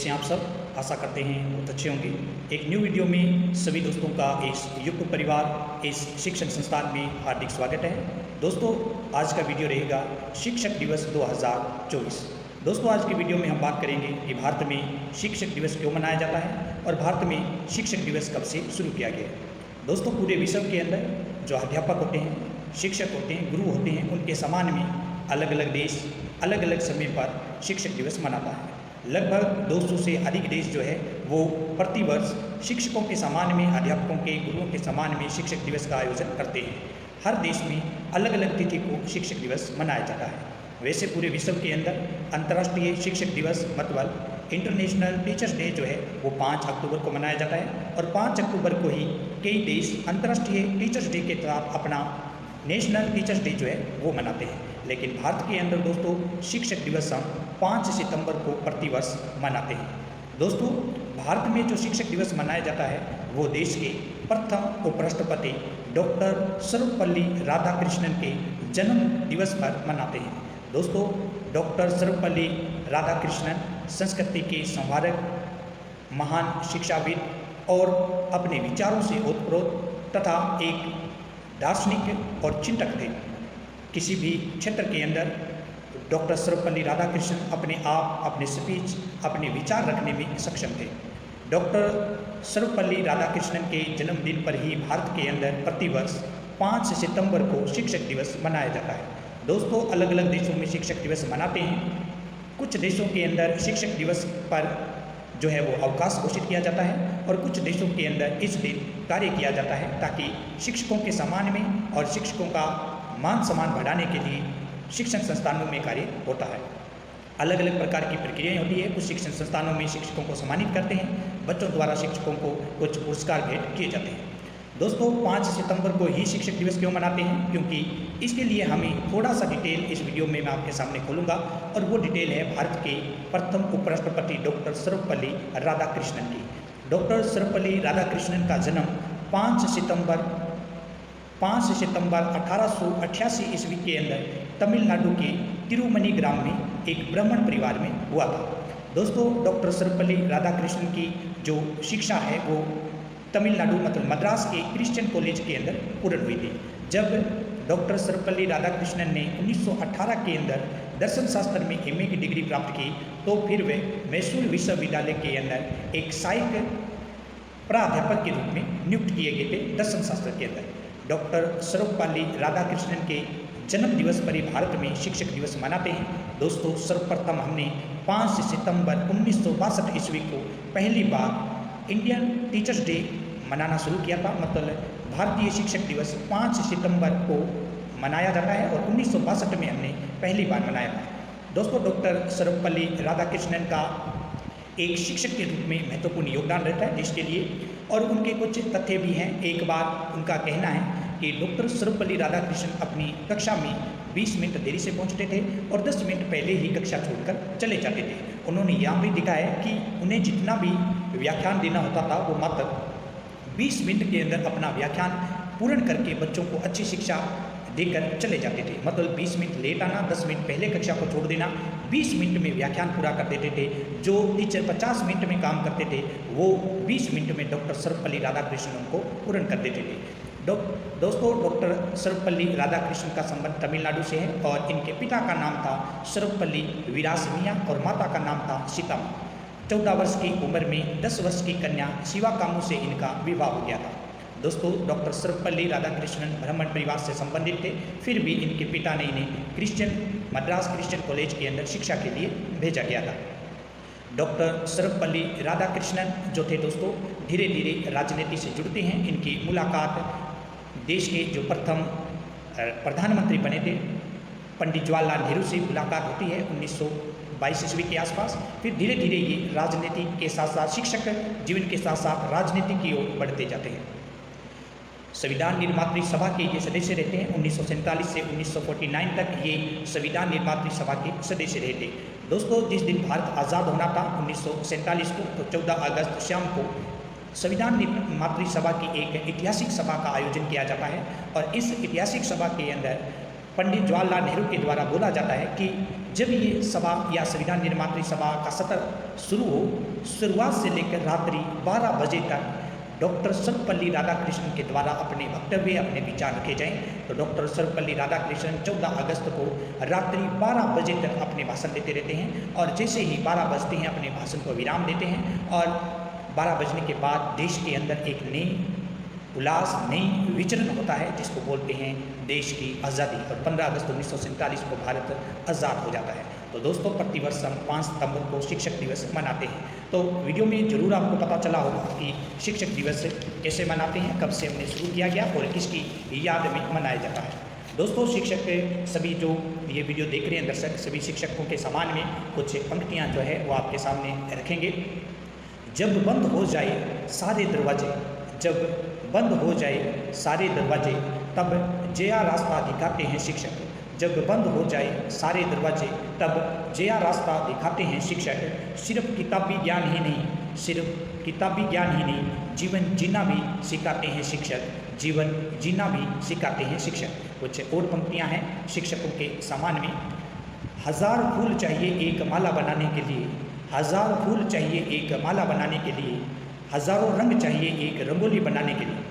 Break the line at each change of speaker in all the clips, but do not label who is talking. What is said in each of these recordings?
कैसे हैं आप सब। आशा करते हैं बहुत अच्छे होंगे। एक न्यू वीडियो में सभी दोस्तों का इस यूट्यूब परिवार इस शिक्षण संस्थान में हार्दिक स्वागत है। दोस्तों आज का वीडियो रहेगा शिक्षक दिवस 2024। दोस्तों आज की वीडियो में हम बात करेंगे कि भारत में शिक्षक दिवस क्यों मनाया जाता है और भारत में शिक्षक दिवस कब से शुरू किया गया है। दोस्तों पूरे विश्व के अंदर जो अध्यापक होते हैं, शिक्षक होते हैं, गुरु होते हैं, उनके सम्मान में अलग अलग देश अलग अलग समय पर शिक्षक दिवस मनाता है। लगभग 200 से अधिक देश जो है वो प्रतिवर्ष शिक्षकों के सम्मान में, अध्यापकों के, गुरुओं के सम्मान में शिक्षक दिवस का आयोजन करते हैं। हर देश में अलग अलग तिथि को शिक्षक दिवस मनाया जाता है। वैसे पूरे विश्व के अंदर अंतर्राष्ट्रीय शिक्षक दिवस मतलब इंटरनेशनल टीचर्स डे जो है वो 5 अक्टूबर को मनाया जाता है और 5 अक्टूबर को ही कई देश अंतर्राष्ट्रीय टीचर्स डे के साथ अपना नेशनल टीचर्स डे जो है वो मनाते हैं। लेकिन भारत के अंदर दोस्तों शिक्षक दिवस हम 5 सितंबर को प्रतिवर्ष मनाते हैं। दोस्तों भारत में जो शिक्षक दिवस मनाया जाता है वो देश के प्रथम उपराष्ट्रपति डॉक्टर सर्वपल्ली राधाकृष्णन के जन्म दिवस पर मनाते हैं। दोस्तों डॉक्टर सर्वपल्ली राधाकृष्णन संस्कृति के संवारक, महान शिक्षाविद और अपने विचारों से ओतप्रोत तथा एक दार्शनिक और चिंतक थे। किसी भी क्षेत्र के अंदर डॉक्टर सर्वपल्ली राधाकृष्णन अपने आप, अपने स्पीच, अपने विचार रखने में सक्षम थे। डॉक्टर सर्वपल्ली राधाकृष्णन के जन्मदिन पर ही भारत के अंदर प्रतिवर्ष 5 सितंबर को शिक्षक दिवस मनाया जाता है। दोस्तों अलग अलग देशों में शिक्षक दिवस मनाते हैं। कुछ देशों के अंदर शिक्षक दिवस पर जो है वो अवकाश घोषित किया जाता है और कुछ देशों के अंदर इस दिन कार्य किया जाता है ताकि शिक्षकों के सम्मान में और शिक्षकों का मान सम्मान बढ़ाने के लिए शिक्षण संस्थानों में कार्य होता है। अलग अलग प्रकार की प्रक्रियाएं होती है। कुछ शिक्षण संस्थानों में शिक्षकों को सम्मानित करते हैं, बच्चों द्वारा शिक्षकों को कुछ पुरस्कार भेंट किए जाते हैं। दोस्तों 5 सितंबर को ही शिक्षक दिवस क्यों मनाते हैं, क्योंकि इसके लिए हमें थोड़ा सा डिटेल इस वीडियो में मैं आपके सामने खोलूँगा और वो डिटेल है भारत के प्रथम उपराष्ट्रपति डॉक्टर सर्वपल्ली राधाकृष्णन की। डॉक्टर सर्वपल्ली राधाकृष्णन का जन्म 5 सितंबर 1888 ईस्वी के अंदर तमिलनाडु के तिरुमनी ग्राम में एक ब्राह्मण परिवार में हुआ था। दोस्तों डॉक्टर सर्वपल्ली राधाकृष्णन की जो शिक्षा है वो तमिलनाडु मतलब मद्रास के क्रिश्चियन कॉलेज के अंदर पूर्ण हुई थी। जब डॉक्टर सर्वपल्ली राधाकृष्णन ने 1918 के अंदर दर्शन शास्त्र में एमए की डिग्री प्राप्त की तो फिर वे मैसूर विश्वविद्यालय के अंदर एक सहायक प्राध्यापक के रूप में नियुक्त किए गए थे दर्शन शास्त्र के अंदर। डॉक्टर सर्वपल्ली राधाकृष्णन के जन्म दिवस पर ही भारत में शिक्षक दिवस मनाते हैं। दोस्तों सर्वप्रथम हमने 5 सितंबर 1962 ईस्वी को पहली बार इंडियन टीचर्स डे मनाना शुरू किया था। मतलब भारतीय शिक्षक दिवस 5 सितंबर को मनाया जाता है और 1962 में हमने पहली बार मनाया था। दोस्तों डॉक्टर सर्वपल्ली राधाकृष्णन का एक शिक्षक के रूप में महत्वपूर्ण योगदान रहता है देश के लिए और उनके कुछ तथ्य भी हैं। एक बार उनका कहना है कि डॉक्टर सर्वपल्ली राधाकृष्णन अपनी कक्षा में 20 मिनट देरी से पहुंचते थे और 10 मिनट पहले ही कक्षा छोड़कर चले जाते थे। उन्होंने यहाँ भी दिखाया है कि उन्हें जितना भी व्याख्यान देना होता था वो मात्र 20 मिनट के अंदर अपना व्याख्यान पूर्ण करके बच्चों को अच्छी शिक्षा देकर चले जाते थे। मतलब 20 मिनट लेट आना, 10 मिनट पहले कक्षा को छोड़ देना, 20 मिनट में व्याख्यान पूरा कर देते थे। जो टीचर 50 मिनट में काम करते थे वो 20 मिनट में डॉक्टर सर्वपल्ली राधाकृष्णन को पूर्ण कर देते थे। दोस्तों डॉक्टर सर्वपल्ली राधाकृष्णन का संबंध तमिलनाडु से है और इनके पिता का नाम था सर्वपल्ली वीरास्मिया और माता का नाम था सीतम। 14 वर्ष की उम्र में 10 वर्ष की कन्या शिवाकामू से इनका विवाह हो गया था। दोस्तों डॉक्टर सर्वपल्ली राधाकृष्णन ब्राह्मण परिवार से संबंधित थे, फिर भी इनके पिता ने इन्हें मद्रास क्रिश्चियन कॉलेज के अंदर शिक्षा के लिए भेजा गया था। डॉक्टर सर्वपल्ली राधाकृष्णन जो थे दोस्तों धीरे धीरे राजनीति से जुड़ते हैं। इनकी मुलाकात देश के जो प्रथम प्रधानमंत्री बने थे पंडित जवाहरलाल नेहरू से मुलाकात होती है 1922 ईस्वी के आसपास। फिर धीरे धीरे ये राजनीति के साथ साथ शिक्षक जीवन के साथ साथ राजनीति की ओर बढ़ते जाते हैं। संविधान निर्मात्री सभा के ये सदस्य रहते हैं। 1947 से 1949 तक ये संविधान निर्मात्री सभा के सदस्य रहे थे। दोस्तों जिस दिन भारत आज़ाद होना था 1947 को, तो 14 अगस्त शाम को संविधान निर्मात्री सभा की एक ऐतिहासिक सभा का आयोजन किया जाता है और इस ऐतिहासिक सभा के अंदर पंडित जवाहरलाल नेहरू के द्वारा बोला जाता है कि जब ये सभा या संविधान निर्मात्री सभा का सत्र शुरू हो, शुरुआत से लेकर रात्रि 12 बजे तक डॉक्टर सर्वपल्ली राधाकृष्णन के द्वारा अपने वक्तव्य, अपने विचार रखे जाएं। तो डॉक्टर सर्वपल्ली राधाकृष्णन 14 अगस्त को रात्रि 12 बजे तक अपने भाषण देते रहते हैं और जैसे ही 12 बजते हैं अपने भाषण को विराम देते हैं और 12 बजने के बाद देश के अंदर एक नई उल्लास, नई विचरण होता है जिसको बोलते हैं देश की आज़ादी। और 15 अगस्त 1947 को भारत आज़ाद हो जाता है। तो दोस्तों, प्रतिवर्ष हम 5 सितंबर को शिक्षक दिवस मनाते हैं। तो वीडियो में ज़रूर आपको पता चला होगा कि शिक्षक दिवस कैसे मनाते हैं, कब से हमने शुरू किया गया और किसकी याद में मनाया जाता है। दोस्तों, शिक्षक सभी जो ये वीडियो देख रहे हैं दर्शक, सभी शिक्षकों के सम्मान में कुछ पंक्तियाँ जो है वो आपके सामने रखेंगे। जब बंद हो जाए सारे दरवाजे, जब बंद हो जाए सारे दरवाजे, तब जया रास्ता दिखाते हैं शिक्षक। जब बंद हो जाए सारे दरवाजे, तब जया रास्ता दिखाते हैं शिक्षक। सिर्फ किताबी ज्ञान ही नहीं, सिर्फ किताबी ज्ञान ही नहीं, जीवन जीना भी सिखाते हैं शिक्षक। जीवन जीना भी सिखाते हैं शिक्षक। कुछ और पंक्तियाँ हैं शिक्षकों के सम्मान में। 1000 फूल चाहिए एक माला बनाने के लिए, 1000 फूल चाहिए एक माला बनाने के लिए, हज़ारों रंग चाहिए एक रंगोली बनाने के लिए।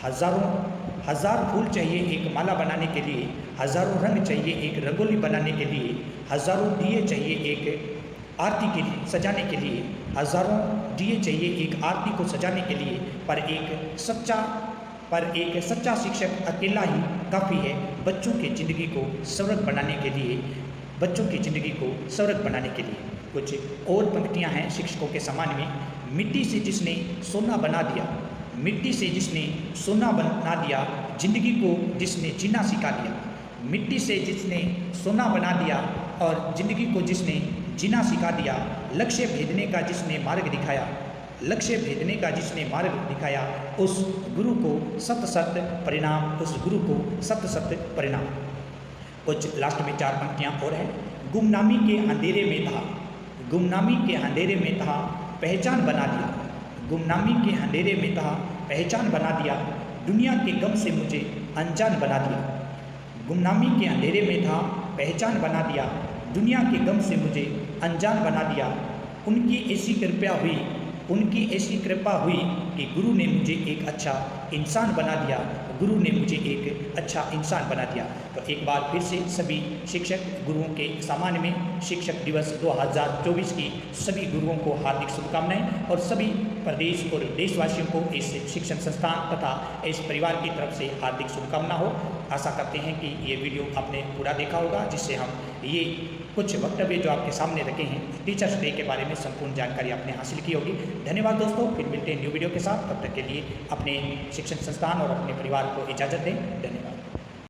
1000 फूल चाहिए एक माला बनाने के लिए, हज़ारों रंग चाहिए एक रंगोली बनाने के लिए, हज़ारों दिए चाहिए एक आरती के लिए सजाने के लिए, हज़ारों दिए चाहिए एक आरती को सजाने के लिए। पर एक सच्चा शिक्षक अकेला ही काफ़ी है बच्चों की ज़िंदगी को सवरक बनाने के लिए, बच्चों की ज़िंदगी को सवरक बनाने के लिए। कुछ और पंक्तियाँ हैं शिक्षकों के सम्मान में। मिट्टी से जिसने सोना बना दिया, मिट्टी से जिसने सोना बना दिया, जिंदगी को जिसने जीना सिखा दिया। मिट्टी से जिसने सोना बना दिया और जिंदगी को जिसने जीना सिखा दिया। लक्ष्य भेदने का जिसने मार्ग दिखाया, लक्ष्य भेदने का जिसने मार्ग दिखाया, उस गुरु को सत सत परिणाम, उस गुरु को सत सत परिणाम। कुछ लास्ट में 4 पंक्तियाँ और हैं। गुमनामी के अंधेरे में था, गुमनामी के अंधेरे में था, पहचान बना दिया। गुमनामी के अंधेरे में था, पहचान बना दिया, दुनिया के गम से मुझे अनजान बना दिया। गुमनामी के अंधेरे में था, पहचान बना दिया, दुनिया के गम से मुझे अनजान बना दिया। उनकी ऐसी कृपा हुई, उनकी ऐसी कृपा हुई कि गुरु ने मुझे एक अच्छा इंसान बना दिया, गुरु ने मुझे एक अच्छा इंसान बना दिया। तो एक बार फिर से सभी शिक्षक गुरुओं के सम्मान में शिक्षक दिवस 2024 की सभी गुरुओं को हार्दिक शुभकामनाएं और सभी प्रदेश और देशवासियों को इस शिक्षण संस्थान तथा इस परिवार की तरफ से हार्दिक शुभकामना हो। आशा करते हैं कि ये वीडियो आपने पूरा देखा होगा, जिससे हम ये कुछ वक्तव्य जो आपके सामने रखे हैं टीचर्स डे के बारे में संपूर्ण जानकारी आपने हासिल की होगी। धन्यवाद दोस्तों, फिर मिलते हैं न्यू वीडियो के साथ। तब तक के लिए अपने शिक्षण संस्थान और अपने परिवार को इजाज़त दें। धन्यवाद।